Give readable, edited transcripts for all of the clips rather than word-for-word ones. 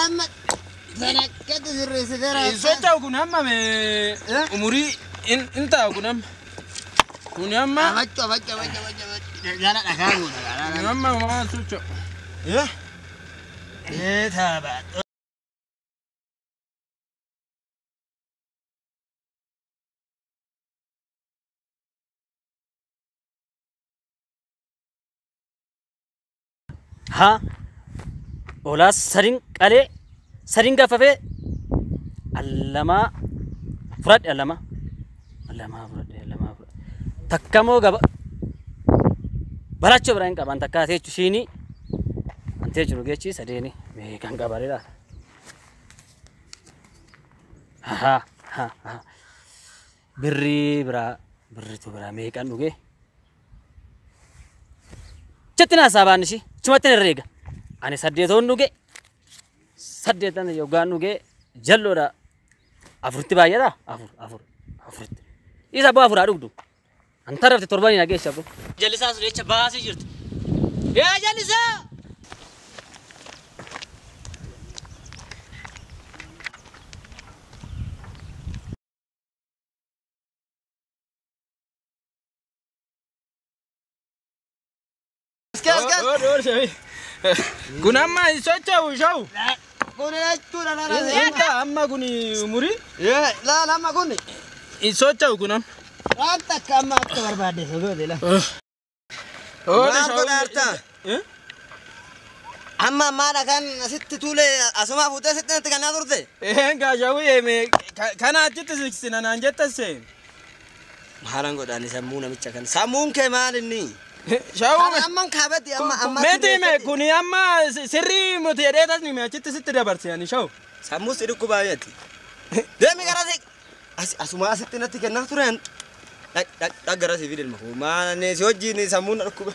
لما تنكت سر سدرا سوتشا وكنام أموري أنت وكنام كنام بچا لا لا كانوا كنام ما سوتشا إيه تابع ها ولا سرين قالي سرين قففه علما فرد علما فرد تكمو غبا بلاچو براين قبان تكاتي شيني انت جروغيچي سديني مي كان قباريلا ها بري تو برا مي كان دوغي چتنا سابانشي چمتن ريغا اني سديتون دوغي سديتن يوغان دوغي جلورا افرتي بايدا افرت إذا بافر أروح أنت رفت ترباني ناقيش أبو جلسة سريعة باسي جرت يا جلسة كنا ما يسوتشا وشو كوني أنت أما كوني مري لا ما كوني يسوتشا وكنا أنت كم أكتر بعد سجود لا ما أقول أرتا أما ما كان ست طول أسمع فوتة ست أنت كنا درته إيه كاجاوي مي كان أجت سكسين أنا أجت سين مهارن قداني سمونا متشكن سمون كمان إني شاو أما كابتي أما متى ما كوني أما سري متيرة تاني ما أجت ست دبرت يعني شاو سمو سيرو كبايتي ده مكراسي أسمع ست أنت كنا ترين لا جراسي في المخو ما نسوجي نسمون ركوب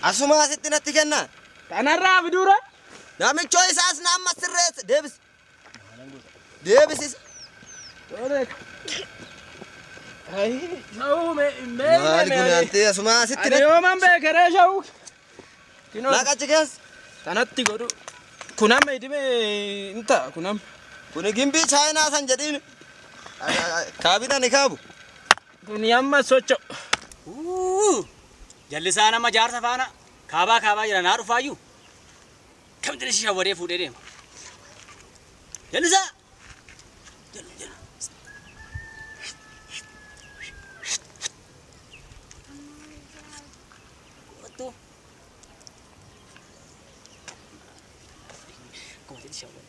أسمع ست أنت كنا أنا راه بدورة نعم choice as نعم مسرت ديفيس هاي شاو ما لكم أنت أسمع ست أنا يوم أم بكرة شاو لا كاتشكاس أنا تيجورو كنا ما يدي أنت كنا كنا جنبي China سانجدين كابينا نكابو كنا أما سوتشو جلسة أنا ما جار سفانا كابا جرا نارو فايو كم تنشي شواري فودي ديم جلسة Tuh. Kau jadi siapa?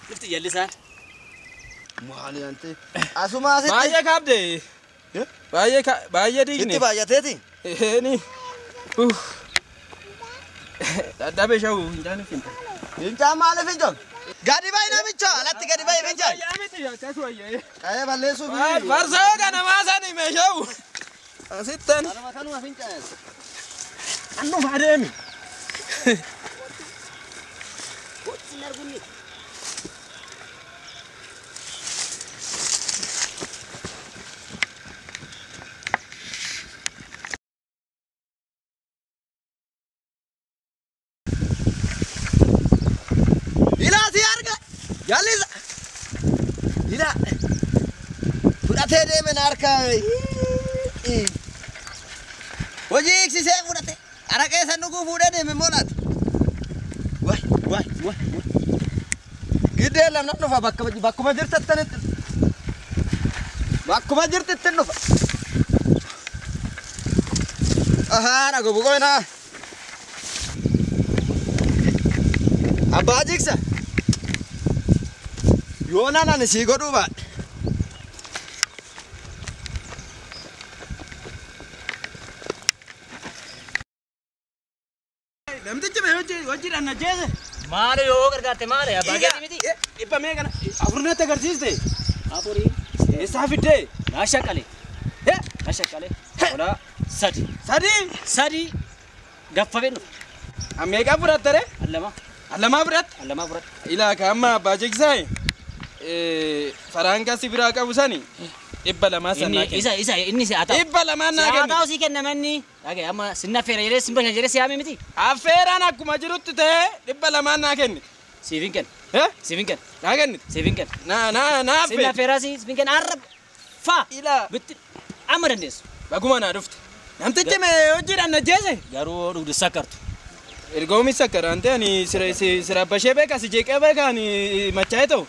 Lufti jalisan. Mahali ante. Asuma asti. Bahaya kabde. Bahaya di Inti bahaya teti. Ini. Dabe shau indani finta. Inta male finjon. Gadi bay na micho. Alatti gadi bay finjon. Ya meti ya kasu aye. Aye balle su bi. Farsa kana masani me shau. Asittan. Ana makanu finjon. Annu mademi. Sinar bunyi. Jalisa. Ila. Fudate de menarka. Hoji ikse fudate. Arake sanuku fudate me molat. Wah. Gide lam nak nufa bakku majir tattanet. Bakku majir tatten nufa. Aha na go bugoina. Abba jiksa. Yona na nisi godu ba. Lamte chme hoji ranna jese. Mare yo gargarte mare ya bagya dimiti. Ipa me kana afurna te garjiste. Apuri. Esa fitte. Nashakale. Nashakale. Ola sadi. Sadi gaffaben. Ameeqa fudhattare? Allama. Allamaa fudhatte? Allama fudhat. Ilaa ka amma abbaa jigsaa'e faraankaa si biraa qabu sani dhibba lamaa sannaa kenna. Inni si haa ta'u. Dhibba lamaa naa Haa kenna. ta'u si kennama inni. Dhagee amma sinna affeera jedhee simba jedhee si yaame miti. Affeeraan akkuma jirutti ta'ee dhibba lamaa naa kenni. Siifin kenna. Siifin kenna. Naa kenni. Siifin kenna. Naa Sinna affeera. affeeraa siifin kenna arra faa. Ilaa Bitti amma dandeessu. baguma naa dhufte. Namtichi mee hojiidhaan najjeese? Garuu dhugdu sakkartu. Ergoomi sakkaraan ta'e ani sira bashee beeka si jeeqee beeka ani machaa'ee ta'u.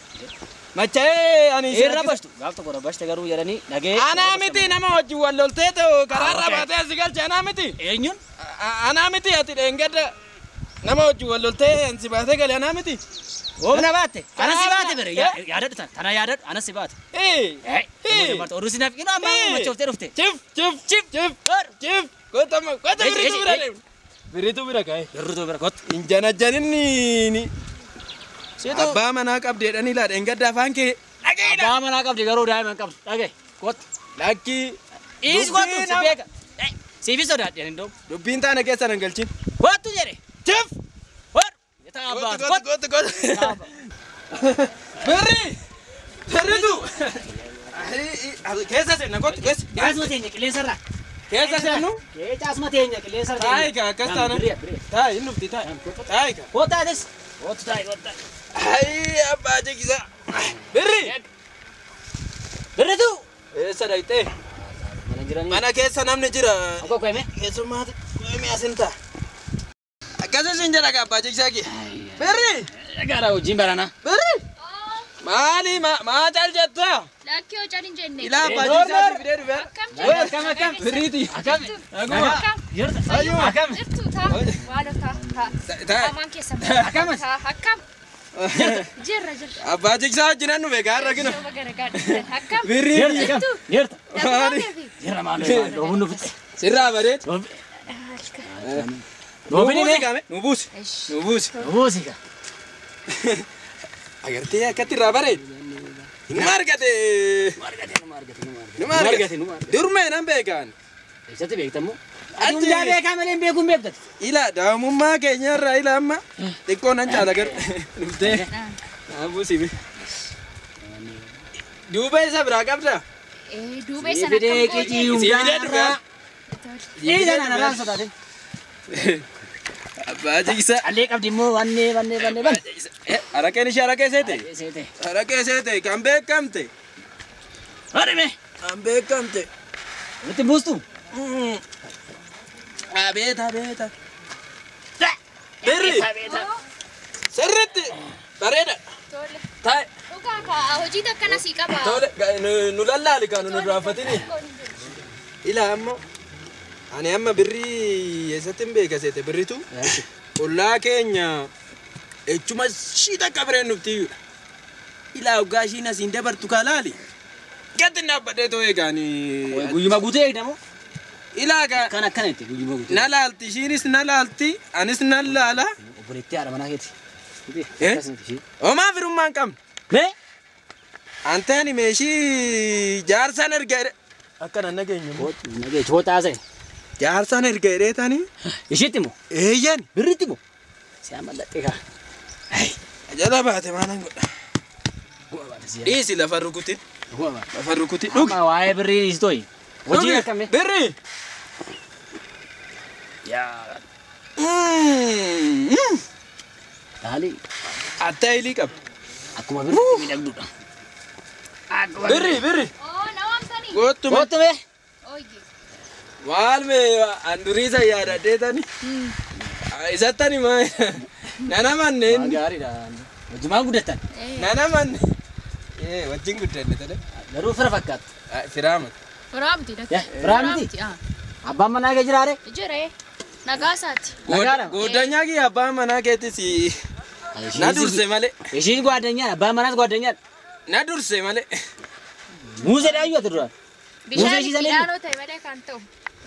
Machaa'ee ani Irra bashtu. Gaaf tokko bashte garuu jedhanii dhagee. Anaa miti nama wajjin wal loltee ta'u karaarraa baatee asii galche anaa miti. Eenyuun? Anaa miti ati dheengadda nama wajjin wal loltee ansi baatee gale anaa miti. Oomna baatte. Ana si baate bere. Yaadadhu tan. Tana yaadadhu. Ana si baate. Oduu si naaf qinoo amma machooftee dhufte. Cif. Goota biritu bira deemu. Biritu bira ka'e. Garuu bira kottu. Injanajjaninni abbaa manaa qabdeedhani laa dheengadda afaan kee. Abbaa manaa qabdi garuu daa'ima qabdu. Dhagee kottu. Lakki. Iis kottu si beeka. Siifi sodaadheen hin dhoofne. Dubbiin taana keessa nan galchin. Kottu jedhe. Cif. Goota. Biritu. Keessa seenna kottu keessa. Caasuma teenya qilleensarraa. Keessa seennu. Caasuma teenya qilleensarraa. Taayi ka akkas taana. Taayi hin dhufti taayi. Taayi ka. Kottaatis. Kottu taayi kotta. Ayi abbaa jeekisa. Birri. Birritu. Eessa dhayxee? Mana jiranii. Mana keessa namni jira. Akkoo koyme. Keessummaati. Koyme asin ta'a. Akkasii siin jedha abbaa jeekisaa kee. Birri. Gara hojiin barana. Birri. Maali maa caal jettaa? Lakki hojaan hin jenne. Ilaa abbaa jeekisaa si fidee dhufe. Akkam. Birriiti. Akkam. Aguma. Akkam. Jirtu taa. Waalo taa. Taa. Amaan keessa. Akkam. Akkam. Jirra. Abbaa jeekisaa wajjin nu beekaa har'a gina. Shoma garagaadha. Akkam. Birriiti. Jirta. Maali? Jirra maaloo dhoowwun nu fixe. Sirraa bareedu. Dhoowwin Nu buusi. Nu buusi. Buusika. Agartee akkatti irraa bareedu. Numa argate. Numa argate. Durmee nan beekaan. Eessatti beektamu? Hundaa beekaa malee hin beekuun beektati. Ila daa'imummaa keenyarraa ila amma xiqqoo nan caala gar dhuftee. Buusi. Duuba isa biraa qabdaa? Duubee sana Fidee qicii hundaa irraa. Dhiiga nana raan sodaate. Abbaa jeekisa. Allee qabdi immoo wanne. Arakeen ishee arakee seete? Seete. Arakee seete kan beekamte. Harime. Kan beekamte. Nutti buustu. Abeeta. Birri. Sirriitti bareeda. Tole. Taa'e. Dhugaa ka hojii akkana sii qaba. Tole nu lallaali kan nu raafatini. Ila amma ani amma birrii eessatti hin beeka seete birritu. Ollaa keenya echuma shiita qabreen nuftiyyuudha. Ila hoggaa ishiin asiin dabartu kaalaali. Gatti dhaabbadhee too eegaani. Guyyuma guutee eegdamu. Ilaa Kan akkana itti guyyuma guutee. na laalti ishiinis na laalti anis nan laala. Obboleettii haadha manaa keeti. Homaa firummaan qabna. Mee? Anteeni meeshii jaarsaan erga akkana nageenyu. Nagee chootaa ta'e. Jaarsaan erga hidheetanii. Ishiitti immoo. Eeyyan. Birritti immoo. Si amma laxxee kaa. Jala baate maalan godha. Dhiisi lafa rukutin. Lafa rukutin. Dhugi. Amma waa'ee birrii dhiistooyi. Hojii akkamii? Birri. Yaa. Taali. Attaa ilii qaba. Akkuma birrii miidhagduudha. Birri. Oo na waamtanii. Goottuma. Kootu mee? Ooyye. Maal mee anduriisa yaadadheetani. Isattani maa nana manneen. Gaariidha. Hojimaan guddattan. Nana manne. Wajjin guddanne tole. Garuu fira fakkaatu. Firaamat. Waraabti dhaqee. Biraa miti? Abbaan manaa kee jiraare? Jiree. Nagaasaati. Nagaadha. Goddanyaa kiyya abbaan manaa keetis na durse malee. Ishiin gwaaddanyaadha. Abbaan manaas gwaaddanyaadha. Na durse malee. Muuzeedha iyyuu ati duraan. Bishaan ishii sanii midhaanoo ta'e malee kan ta'u.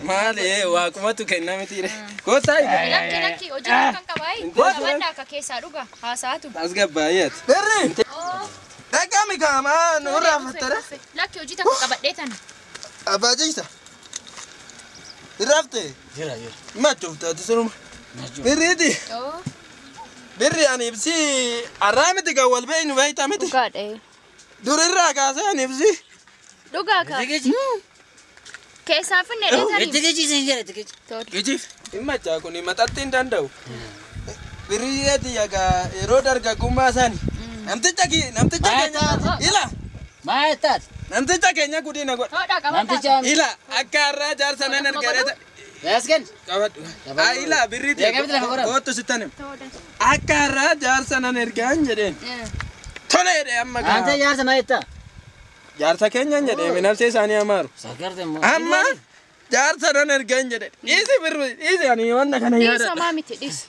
Maali waaqumatu kenna mitiire. Kootaa Lakki hojii kan qabaayi. Qabaddaa akka keessaa dhuga haasaatu. as gabbaayeeti. Birri. Dhaqami kaamaa nurraa fattara. Lakki hojii takka qabadhee tan. Abbaa jecha. Irraafte. Jira. Machooftaati sunuma. Birriiti. Oo. Birri ani ibsi arraamiti kan wal beeynu beeyta miti. Dhugaadha. Durirraa kaasee ani ibsi. Dhugaa kaa. Keessaa finne dheetanii. Etigeechi jira etigeechi. Tole. Ijiif dhimma caa kun maxatti hin danda'u. Birriyeeti yagaa yeroo dargaggummaa isaani. Namticha keenya ila. Maayettaat. Namticha keenya guddina godha. Toodhaa qabataa. Namticha Ila akka har'aa jaarsa nan argareeta. Yaasken. Qabadhu. Ila birriiti. Deegamti lafa godhama. Kootu sittanim. Toodhaa. Akka har'aa jaarsa nan ergaan jedheen. Tole jedhee amma gaa. Ante yaarsa maayettaa. Jaarsa keenya jedhee minalsee isaanii amaaru. Sagarte immoo. Amma jaarsa nan ergaan jedhe. Dhiisi birri dhiisi ani wanta kana yaada. Dhiisa maa miti dhiisa.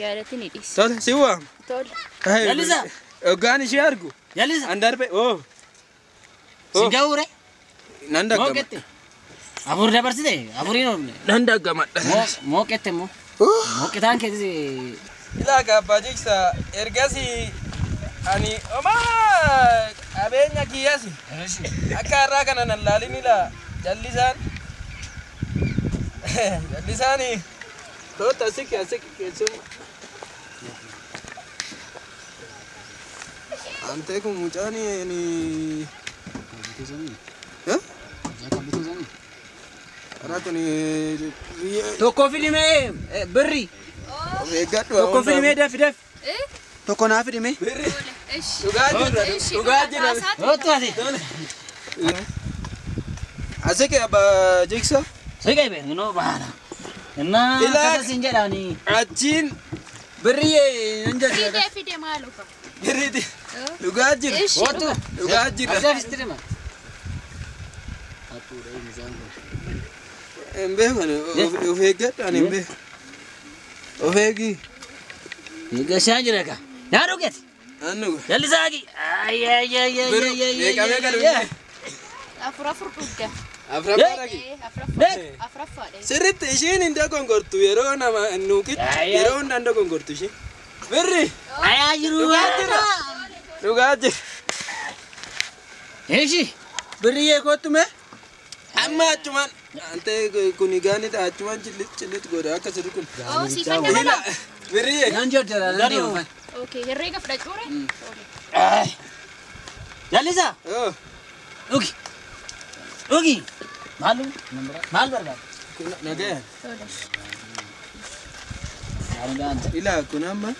Yaadatti ni dhiisa. Tole si waam. Tole. Jalisa. Hoggaan ishee argu. Jalisa. Andarbe Singaure. nan daggama. Mooqette. Afur dabarsite. Afuriin oolne. Nan daggamadha. Mooqette immoo. Mooqetaan keessa. Ilaa gaabbaa jigsa ergasi ani qabeenya kiyyasi akka har'aa kana nan laalin ilaa jallisaani toota asiki keessuma. Antee kun mucaani ani karaa kun Tokko filimee birri. eeggadhu Tokko filimee daf. Tokko naa fidime. birri Ishi. dhugaa jirra Ishi. dhugaa jirra. Rootu ati. Asiki abbaa jigsa Sigai be no baana. Innaa Ilaa- kasa sin jedhaani. achiin Birriye nan jedhe. Fide maaluufa. birriiti dhugaa jirra. Ishi. Rootu. Dhugaa jirra. Abdii fistirima. Hin beekan of eeggadhu ani hin beeku. Of eegi. Gashaan jira ka. Naa dhugeeti. Annu Jallisaagi. beekamee kan Afur dhugda. afraffaa dhagi. Afuraffaadha. Sirriitti ishiin hin dogongortu yeroo nama nuuqitti yeroo hundaan dogongortu ishiin. Birri Ayaa jiru. dhugaa jira. Eeshi. Birriyyee kottume amma achumaan antee kuni gaanita achumaan cillit godha akka sirri kun. Oo si kan dabala. Birriyyee Nan jedhe nan deema. Okay, herreega fudhachuure. Jallisa. yoo Dhugi. Dhugi. Maalu? Maal barbaada? nagaya Maal gaanta? ilaa kun amma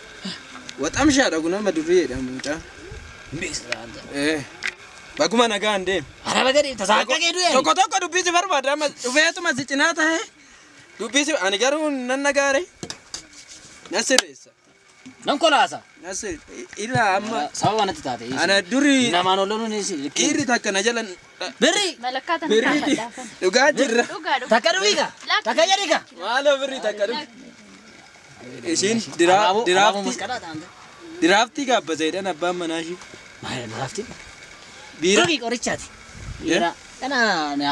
waxamshaadha kun amma durriyeedha mucaa. Baguma nagaan deem. Araba gadi tasaaqqa keedu yaani. Tokko dubbisi barbaada amma dhufeetuma si cinaa tahe dubbisi ani garuu nan nagaare na sirreessa. Nan kolaasa. Na ilaa amma Sababa natti taate. ana durii Namaan ooluu ni si. dhiirri takka na jalan Birri. Malakkaatan birriiti taafadhaafan. dhugaa jirra. Dhugaa. Takka dhugiika. Takka jedhiika. Maaloo birri takka dhugi. Ishiin diraaftii gaabbaseedhaan abbaan manaa ishii. Maal diraafti? Biira Dhugi qorichaati. Biira. Kana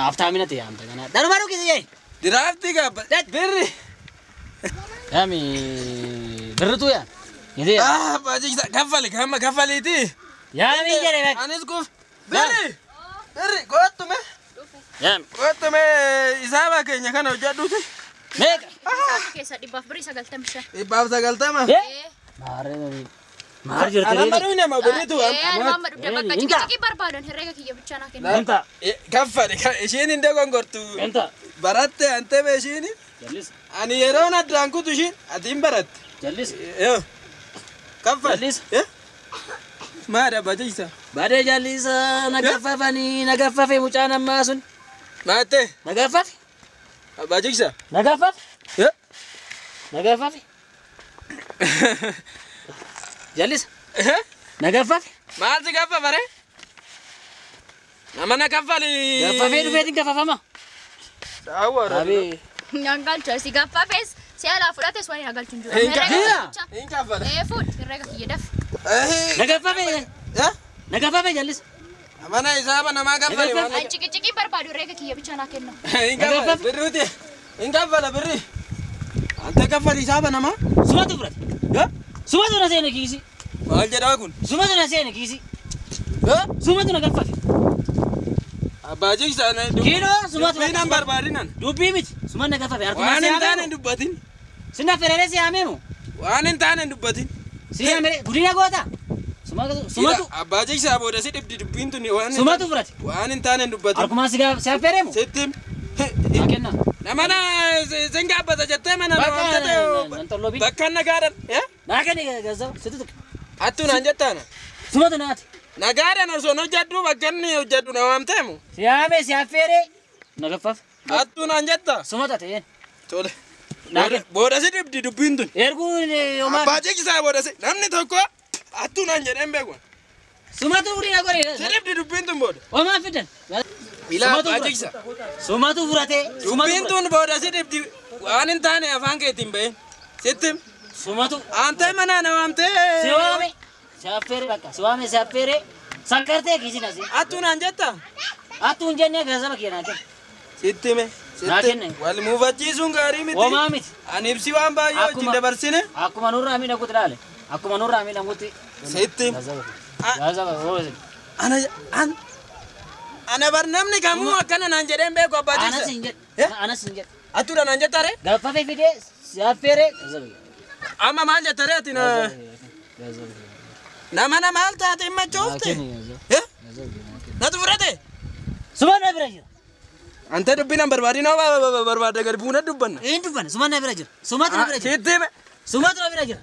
haftaamina ta'e amta kana. Danuma dhugi ta'e. diraaftii gaabbase birri. Yami birritu yaa. Gidi. Baajiksa kaffaliiti. Yami jedhe bek. Anis kuuf birri kottume Yami. isaaba keenya kana hojjedhuuti. Meeqa. Keessa 195. 190. Maaree. Maar jirti. Anamma dhugne ma birritu Almaama dhugda bakka Inta. ciqicii barbaadan herreega kiyya bichaa naa kenna. Enta. kaffale ishiin hin dogongortu. Enta. Baratte antebe ishiin Jallis. ani yeroon addaan kutu ishiin ati hin baratte. Jallis. Yoo kaffale. Jallis. Maadha baajiksa. Baadee jallisa nagaffafanii nagaffafe mucaan ammaa sun. Maatte Nagaffafe. baajiksa. Nagaffafe. Nagaffafe. Jallis. Nagaffafe. Maal si gaffafare? Nama na kaffali. Gaffafee dhufeetiin gaffafama. Daawwara. Abi. Nyaan galcha si gaffafees si alaa fudhates waan hin galchuun jiru. Hin Herreega Hin kaffale. fuudh herreega kiyya daf. Nagaffafe. Nagaffafe jallis. Mana isaaba namaa kaffali. An ciqicii barbaadu herreega kiyya bichaa naa kenna. Hin kaffale birruuti. Hin kaffale birri. Ante kaffali isaaba namaa. Sumatu fudhate. Sumatu na seene kiisi. Maal jedhaa kun? Sumatu na seene kiisi. Sumatu na gaffafe. Baajiksa Kiinoo sumatu na dubbiin an barbaadinan. Dubbii miti. Suman na gaffafe. Waan hin taane dubbatin. Sinna ferere si amemu. Waan hin taane dubbatin. Si amere gudina goota. Sumatu Abbaa jigsaa booda si dhibdi dubbiin tuni waan sumatu furate. waan hin taane dubbatin. Arkuma si aferemu. Sittim. Akenna. Namana zinga abbata jettee mana Nantollobi. bakka nagaadhan. Nakani gazaw situ. Attu naan jettaana. Sumatu naati. Nagaadhan osoo hojjedhu bakka inni hojjedhu na waamteemu. Si ame si afere. Nagaffaf. Attu naan jetta. Sumata ta'een. Tole. Nage. Booda si dhibdi dubbiin tuni. Ergu yoman. Abbaa jigsaa booda si namni tokko attu naan jedheen beeku. Sumatu gudina gore. Si dhibdi dubbiin tun booda. Oma fidan. Ilaa abbaa jigsaa. Sumatu furate. Dubbiin tun booda si dhibdi waan hin taane afaan keetiin bahe. Sittim. Sumatu. Antee mana na waamtee. Siwame. Si afere bakka. Siwame si afere. Sankarte kisina si. Attu naan jetta. Atun jenne gazama kiyana ke. Sittime. Naakenne. Wal muufachiisuun gaarii miti. Oma miti. Ani ibsi waan baay'ee wajjin dabarsine. Akkuma nurra amina kuti dale. Akkuma nurra amina kuti. Sittim. Gazama hoose. Ana bar namni kamuu akkana naan jedheen beeku abbaa Ana jigsaa. sinjet. Ana sinjet. Attuudha naan jettaare. Gafafe fide si afere gazama. Amma maal jettaare ati na. Nama maal taate himma coofte. Natu fudhate. Sumanna bira jira. Ante dubbinan barbaadinoo barbaada gadi buuna dubbanna. Een dubbanna sumanna bira jira. Sumatu bira jira. Sittime. Sumatu bira jira.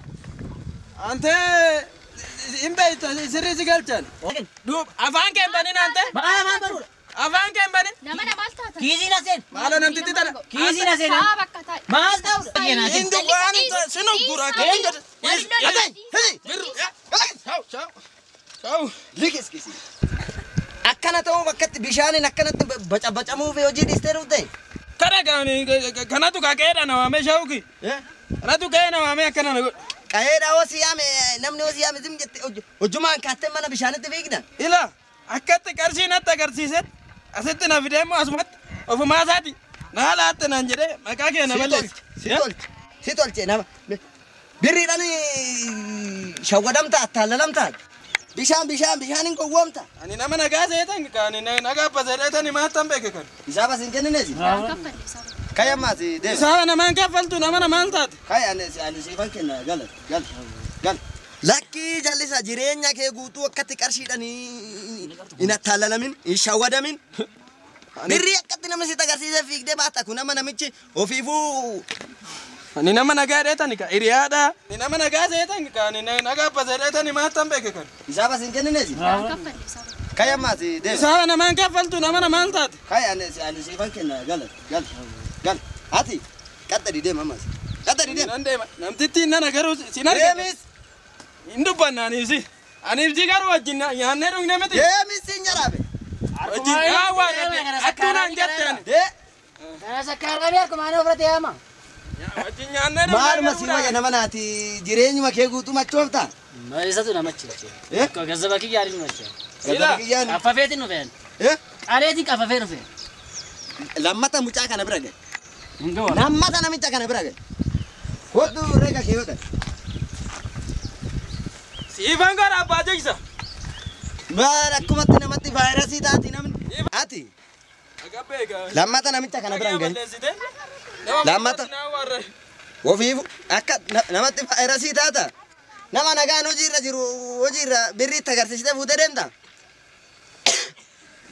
Ante hin beekta sirrii si galchan. Afaan kee hin banin ante. Maqaa maan barudha. Afaan kee hin banin. Nama maal taata? Kiisii na seen. Maaloo namtitti tana. Kiisii na seen. Haa bakka taa'e. Maal ta'udha. Hindu waan sinu gura kee gadi. Likis kisi. Akkana ta'uu bakkatti bishaaniin akkanatti bacabacamuu fi hojii dhiistee dhufte. Kara kanatu kaqeedha na waamee shaawuki. Kanatu ka'ee na waamee akkana na godhu. Qayeedhaa hosii yaame namni hosii yaame sim jette hojjumaan kaattee mana bishaanitti fiigdan. Ila akkatti qarshii natti agarsiiset asitti na fideemmoo asumatti ofumaa isaati na laatte naan jedhee maqaa kee na balleessi. Si tolche nama birriidhaan shawwadamta attaallalamta bishaaniin gowwoomta. Ani nama nagaa seetan kaani nagaa baseetan maattan beeke kan. Isaaf asin kennineesi. Kaffalle isaa. Kayammaas deema. Isaa namaan kaffaltu nama namaan taate. Kaya ani siifan kenna gal. Lakkii jallisa jireenya kee guutuu akkatti qarshiidhaan hin attaalalamin hin shawwadamin. Birrii akkatti nama sitti agarsiisee fiigdee baata kun nama namichi ofiifuu. Ani nama nagaa dheetan ka hiriyaadha. Ni nama nagaa seetan kaani nagaa baseetan maattan beeke kan. Isaaf asin kennineesi. Kaffalle isaa. Kayammaas deema. Isaa namaan kaffaltu nama namaan taate. Kaya ani siifan kenna gal. Ati qaxxadi deema ammas. Qaxxadi deema. Nan deema. Namtitti nana garuu sin argina. Deemis. Hin dubbanna aniifsi. Aniifsi garuu wajjin nyaannee dhugne miti. Deemis sin jaraabe. Wajjin waan attuunaan jetteen. Kana sakkaarqanii akkuma ani ofirratti yaama. Wajjin nyaannee dhugne. Maaluma si wayya nama naati jireenyuma kee guutuu machoofta. Isatu namachi jechuudha. Akka gazzaba kiyyaadhi nu machi. Gazzaba kiyyaan. Qaffafeetiin nu fe'an. Qaaleetiin qaffafee nu fe'an. Lammata mucaa kana bira gahe. Hinga wala. Lammata namicha kana bira gahe. Hodhu reega kee hodhan. Siifan gara abbaa jigsa. Maal akkumatti namatti vaayirasii taati namni. Ati lammata namicha kana bira gahe. Lammata. Ofiifu akka namatti vaayirasii taata. Nama nagaan hojiirra jiru hojiirra birriitti agarsiistee fuutee deemta.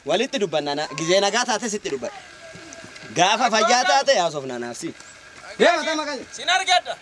Walitti dubbanna gizee nagaa taate sitti dubbadha. Gaafa fayyaa taate haasofna naafsi. Deema tama kan. Sin argadha.